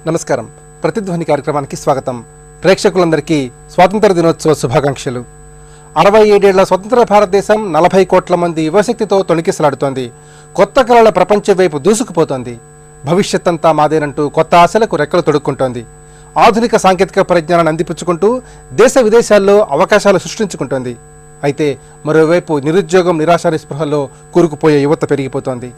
నమస్కారం. ప్రతిధ్వని కార్యక్రమానికి స్వాగతం. ప్రేక్షకులందరికీ స్వాతంత్ర దినోత్సవ శుభాకాంక్షలు. 67 ఏళ్ల స్వతంత్ర భారతదేశం 40 కోట్ల మంది యువశక్తితో తొణికిసలాడుతోంది. కొత్త కళల ప్రపంచం వైపు దూసుకుపోతోంది. భవిష్యత్తంతా మాదేనంటూ కొత్త ఆశలకు రెక్కలు తొడుక్కుంటోంది. ఆధునిక సాంకేతిక పరిజ్ఞానాన్ని అందిపుచ్చుకుంటూ దేశ విదేశాల్లో అవకాశాలు సృష్టించుకుంటోంది. అయితే మరోవైపు నిరుద్యోగం, నిరాశ నిస్పృహల్లో కూరుకుపోయే యువత పెరిగిపోతోంది.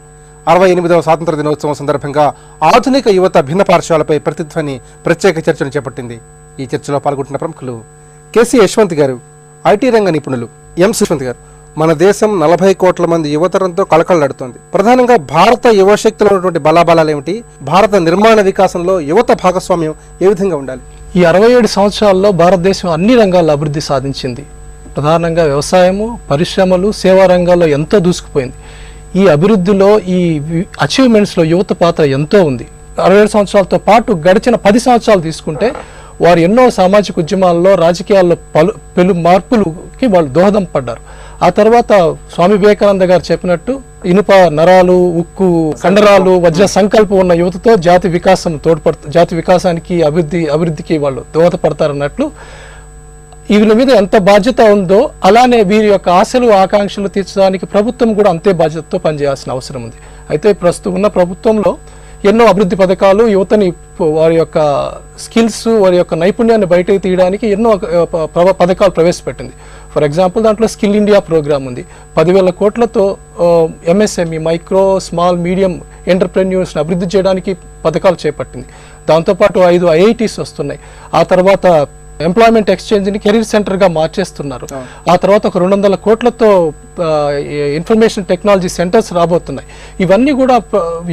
68వ స్వాతంత్ర దినోత్సవం సందర్భంగా ఆధునిక యువత భిన్న పాఠశాలపై ప్రతిధ్వని ప్రత్యేక చర్చను చేపట్టింది. ఈ చర్చలో పాల్గొంటున్న ప్రముఖులు కేసీ యశ్వంత్ గారు, ఐటీ రంగ నిపుణులు ఎం సుష్వంత్ గారు. మన దేశం 40 కోట్ల మంది యువతరంతో కళకళలాడుతోంది. ప్రధానంగా భారత యువశక్తిలో ఉన్నటువంటి బలాబలాలు ఏమిటి? భారత నిర్మాణ వికాసంలో యువత భాగస్వామ్యం ఏ విధంగా ఉండాలి? ఈ 67 సంవత్సరాల్లో భారతదేశం అన్ని రంగాల్లో అభివృద్ధి సాధించింది. ప్రధానంగా వ్యవసాయము, పరిశ్రమలు, సేవా రంగాల్లో ఎంతో దూసుకుపోయింది. ఈ అభివృద్ధిలో, ఈ అచీవ్మెంట్స్లో యువత పాత్ర ఎంతో ఉంది. 67 సంవత్సరాలతో పాటు గడిచిన 10 సంవత్సరాలు తీసుకుంటే వారు ఎన్నో సామాజిక ఉద్యమాల్లో, రాజకీయాల్లో పలు మార్పులకి వాళ్ళు దోహదం పడ్డారు. ఆ తర్వాత స్వామి వివేకానంద గారు చెప్పినట్టు ఇనుప నరాలు, ఉక్కు కండరాలు, వజ్ర సంకల్పం ఉన్న యువతతో జాతి వికాసానికి, అభివృద్ధికి వాళ్ళు దోహదపడతారన్నట్లు వీళ్ళ మీద ఎంత బాధ్యత ఉందో అలానే వీరి యొక్క ఆశలు, ఆకాంక్షలు తీర్చడానికి ప్రభుత్వం కూడా అంతే బాధ్యతతో పనిచేయాల్సిన అవసరం ఉంది. అయితే ప్రస్తుతం ఉన్న ప్రభుత్వంలో ఎన్నో అభివృద్ధి పథకాలు యువతని వారి యొక్క స్కిల్స్, వారి యొక్క నైపుణ్యాన్ని బయటకు తీయడానికి ఎన్నో పథకాలు ప్రవేశపెట్టింది. ఫర్ ఎగ్జాంపుల్ దాంట్లో స్కిల్ ఇండియా ప్రోగ్రామ్ ఉంది. 10,000 కోట్లతో ఎంఎస్ఎంఈ, మైక్రో స్మాల్ మీడియం ఎంటర్ప్రెన్యూర్స్ని అభివృద్ధి చేయడానికి పథకాలు చేపట్టింది. దాంతోపాటు 5 ఐఐటీస్ వస్తున్నాయి. ఆ తర్వాత ఎంప్లాయ్మెంట్ ఎక్స్చేంజ్ని కెరీర్ సెంటర్గా మార్చేస్తున్నారు. ఆ తర్వాత ఒక 200 కోట్లతో ఇన్ఫర్మేషన్ టెక్నాలజీ సెంటర్స్ రాబోతున్నాయి. ఇవన్నీ కూడా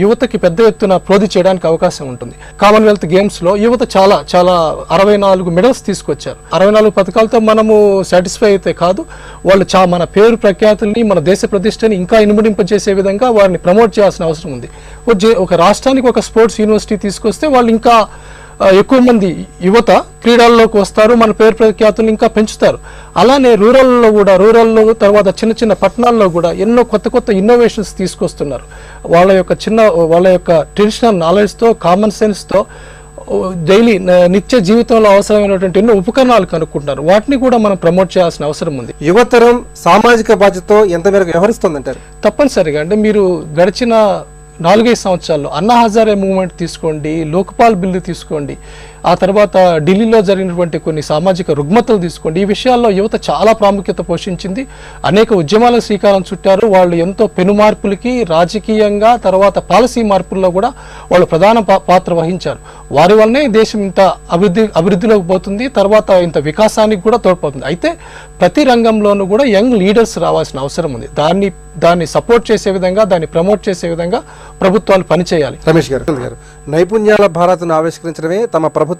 యువతకి పెద్ద ఎత్తున ప్రోధి చేయడానికి అవకాశం ఉంటుంది. కామన్వెల్త్ గేమ్స్లో యువత చాలా 64 మెడల్స్ తీసుకొచ్చారు. 64 పథకాలతో మనము సాటిస్ఫై అయితే కాదు, వాళ్ళు మన పేరు ప్రఖ్యాతుల్ని, మన దేశ ప్రతిష్టని ఇంకా ఇనుమడింపజేసే విధంగా వారిని ప్రమోట్ చేయాల్సిన అవసరం ఉంది. ఒక రాష్ట్రానికి ఒక స్పోర్ట్స్ యూనివర్సిటీ తీసుకొస్తే వాళ్ళు ఇంకా ఎక్కువ మంది యువత క్రీడల్లోకి వస్తారు, మన పేరు ప్రఖ్యాతులు ఇంకా పెంచుతారు. అలానే రూరల్లో తర్వాత చిన్న పట్టణాల్లో కూడా ఎన్నో కొత్త ఇన్నోవేషన్స్ తీసుకొస్తున్నారు. వాళ్ళ యొక్క ట్రెడిషనల్ నాలెడ్జ్తో, కామన్ సెన్స్తో డైలీ నిత్య జీవితంలో అవసరమైనటువంటి ఎన్నో ఉపకరణాలు కనుక్కుంటున్నారు. వాటిని కూడా మనం ప్రమోట్ చేయాల్సిన అవసరం ఉంది. యువతరం సామాజిక బాధ్యతతో ఎంత మేరకు వ్యవహరిస్తుందంటారు? తప్పనిసరిగా అంటే మీరు గడిచిన 4-5 సంవత్సరాల్లో అన్నా హజారే మూవ్మెంట్ తీసుకోండి, లోక్పాల్ బిల్లు తీసుకోండి, ఆ తర్వాత ఢిల్లీలో జరిగినటువంటి కొన్ని సామాజిక రుగ్మతలు తీసుకోండి. ఈ విషయాల్లో యువత చాలా ప్రాముఖ్యత పోషించింది. అనేక ఉద్యమాలకు శ్రీకారం చుట్టారు. వాళ్ళు ఎంతో పెను మార్పులకి, రాజకీయంగా తర్వాత పాలసీ మార్పుల్లో కూడా వాళ్ళు ప్రధాన పాత్ర వహించారు. వారి వల్లనే దేశం ఇంత అభివృద్ధిలోకి పోతుంది, తర్వాత ఇంత వికాసానికి కూడా తోడ్పడుతుంది. అయితే ప్రతి రంగంలోనూ కూడా యంగ్ లీడర్స్ రావాల్సిన అవసరం ఉంది. దాన్ని సపోర్ట్ చేసే విధంగా, దాన్ని ప్రమోట్ చేసే విధంగా ప్రభుత్వాలు పనిచేయాలి. రమేష్ గారు, నైపుణ్యాల భారత్ను ఆవిష్కరించడమే తమ ప్రభుత్వ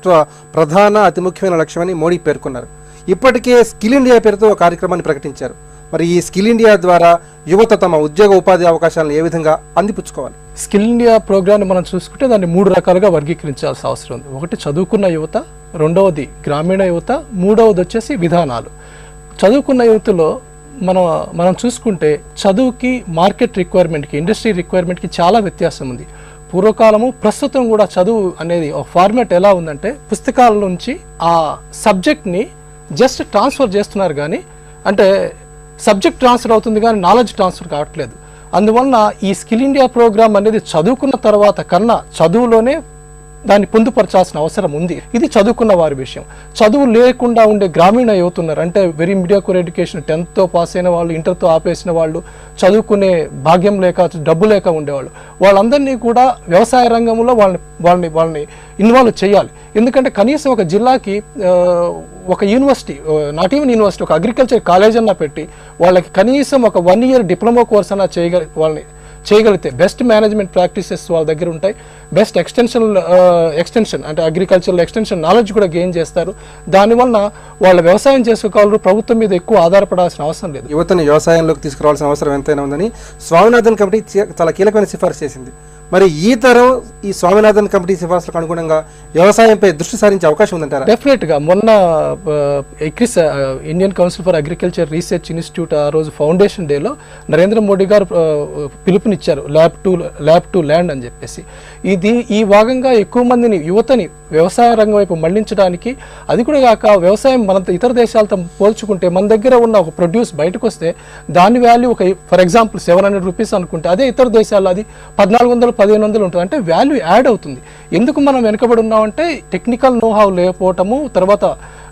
ప్రధాన అతి ముఖ్యమైన లక్ష్యమని మోడీ పేర్కొన్నారు. ఇప్పటికే స్కిల్ ఇండియా పేరుతో ఒక కార్యక్రమాన్ని ప్రకటించారు. మరి ఈ స్కిల్ ఇండియా ద్వారా యువత తమ ఉద్యోగ ఉపాధి అవకాశాలను ఏ విధంగా అందిపుచ్చుకోవాలి? స్కిల్ ఇండియా ప్రోగ్రామ్ని మనం చూసుకుంటే దాన్ని 3 రకాలుగా వర్గీకరించాల్సిన అవసరం ఉంది. ఒకటి చదువుకున్న యువత, రెండవది గ్రామీణ యువత, మూడవది వచ్చేసి విధానాలు. చదువుకున్న యువతలో మనం చూసుకుంటే చదువుకి, మార్కెట్ రిక్వైర్మెంట్కి, ఇండస్ట్రీ రిక్వైర్మెంట్కి చాలా వ్యత్యాసం ఉంది. పూర్వకాలము, ప్రస్తుతం కూడా చదువు అనేది ఒక ఫార్మాట్ ఎలా ఉందంటే పుస్తకాల నుంచి ఆ సబ్జెక్ట్ని జస్ట్ ట్రాన్స్ఫర్ చేస్తున్నారు, కానీ అంటే సబ్జెక్ట్ ట్రాన్స్ఫర్ అవుతుంది కానీ నాలెడ్జ్ ట్రాన్స్ఫర్ కావట్లేదు. అందువలన ఈ స్కిల్ ఇండియా ప్రోగ్రామ్ అనేది చదువుకున్న తర్వాత కన్నా చదువులోనే దాన్ని పొందుపరచాల్సిన అవసరం ఉంది. ఇది చదువుకున్న వారి విషయం. చదువు లేకుండా ఉండే గ్రామీణ యువత ఉన్నారు. అంటే వెరీ మీడియాకూర్ ఎడ్యుకేషన్, 10th పాస్ అయిన వాళ్ళు, ఇంటర్తో ఆపేసిన వాళ్ళు, చదువుకునే భాగ్యం లేక, డబ్బు లేక ఉండేవాళ్ళు, వాళ్ళందరినీ కూడా వ్యవసాయ రంగంలో వాళ్ళని ఇన్వాల్వ్ చేయాలి. ఎందుకంటే కనీసం ఒక జిల్లాకి ఒక యూనివర్సిటీ, నాట్ ఈవెన్ యూనివర్సిటీ, ఒక అగ్రికల్చర్ కాలేజ్ అన్నా పెట్టి వాళ్ళకి కనీసం ఒక 1 year డిప్లొమా కోర్స్ అన్నా వాళ్ళని చేయగలిగితే బెస్ట్ మేనేజ్మెంట్ ప్రాక్టీసెస్ వాళ్ళ దగ్గర ఉంటాయి. బెస్ట్ ఎక్స్టెన్షన్ అంటే అగ్రికల్చరల్ ఎక్స్టెన్షన్ నాలెడ్జ్ కూడా గెయిన్ చేస్తారు. దానివల్ల వాళ్ళ వ్యవసాయం చేసుకోగలరు. ప్రభుత్వం మీద ఎక్కువ ఆధారపడాల్సిన అవసరం లేదు. యువతని వ్యవసాయంలోకి తీసుకురావాల్సిన అవసరం ఎంతైనా ఉందని స్వామినాథన్ కమిటీ చాలా కీలకమైన సిఫార్సు చేసింది. మరి ఈ తరం ఈ స్వామినాథన్ కమిటీ సిఫార్సులకు అనుగుణంగా వ్యవసాయంపై దృష్టి సారించే అవకాశం ఉందంటారా? డెఫినెట్గా మొన్న ఎక్రిస్ Indian council for agriculture research institute ఆ రోజు ఫౌండేషన్ డేలో నరేంద్ర మోడీ గారు పిలుపునిచ్చారు ల్యాబ్ టు ల్యాండ్ అని చెప్పేసి. ఈ భాగంగా ఎక్కువ మందిని యువతని వ్యవసాయ రంగం వైపు మళ్లించడానికి, అది కూడా కాక వ్యవసాయం మన ఇతర దేశాలతో పోల్చుకుంటే మన దగ్గర ఉన్న ఒక ప్రొడ్యూస్ బయటకు వస్తే దాని వాల్యూ ఒక ఫర్ ఎగ్జాంపుల్ 700 రూపీస్ అనుకుంటే అదే ఇతర దేశాల్లో అది 1400-1500 ఉంటుంది. అంటే వాల్యూ యాడ్ అవుతుంది. ఎందుకు మనం వెనుకబడి ఉన్నామంటే టెక్నికల్ నోహావ్ లేకపోవటము, తర్వాత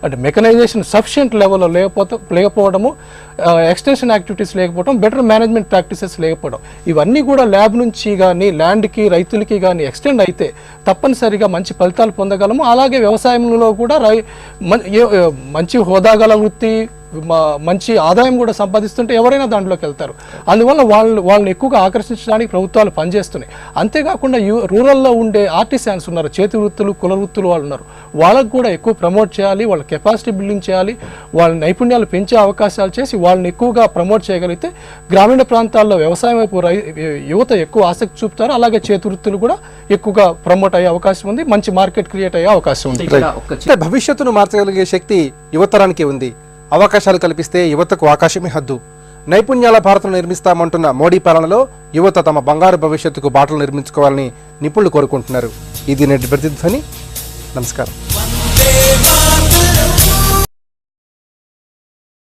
అంటే మెకనైజేషన్ సఫిషియంట్ లెవెల్లో లేకపోవడము, ఎక్స్టెన్షన్ యాక్టివిటీస్ లేకపోవడం, బెటర్ మేనేజ్మెంట్ ప్రాక్టీసెస్ లేకపోవడం, ఇవన్నీ కూడా ల్యాబ్ నుంచి కానీ ల్యాండ్కి రైతులకి కానీ ఎక్స్టెండ్ అయితే తప్పనిసరిగా మంచి ఫలితాలు పొందగలము. అలాగే వ్యవసాయంలో కూడా మంచి హోదాగల వృత్తి, మంచి ఆదాయం కూడా సంపాదిస్తుంటే ఎవరైనా దాంట్లోకి వెళ్తారు. అందువల్ల వాళ్ళని ఎక్కువగా ఆకర్షించడానికి ప్రభుత్వాలు పనిచేస్తున్నాయి. అంతేకాకుండా రూరల్లో ఉండే ఆర్టిసాన్స్ ఉన్నారు, చేతి వృత్తులు, కుల వృత్తులు వాళ్ళు ఉన్నారు. వాళ్ళకు కూడా ఎక్కువ ప్రమోట్ చేయాలి, వాళ్ళ కెపాసిటీ బిల్డింగ్ చేయాలి, వాళ్ళ నైపుణ్యాలు పెంచే అవకాశాలు చేసి వాళ్ళని ఎక్కువగా ప్రమోట్ చేయగలిగితే గ్రామీణ ప్రాంతాల్లో వ్యవసాయం వైపు యువత ఎక్కువ ఆసక్తి చూపుతారు. అలాగే చేతి వృత్తులు కూడా ఎక్కువగా ప్రమోట్ అయ్యే అవకాశం ఉంది, మంచి మార్కెట్ క్రియేట్ అయ్యే అవకాశం ఉంది. భవిష్యత్తును మార్చగలిగే శక్తి యువతరానికి ఉంది. అవకాశాలు కల్పిస్తే యువతకు ఆకాశమే హద్దు. నైపుణ్యాల భారత్ను నిర్మిస్తామంటున్న మోడీ పాలనలో యువత తమ బంగారు భవిష్యత్తుకు బాటలు నిర్మించుకోవాలని నిపుణులు కోరుకుంటున్నారు. ఇది నేటి ప్రతిధ్వని. నమస్కారం.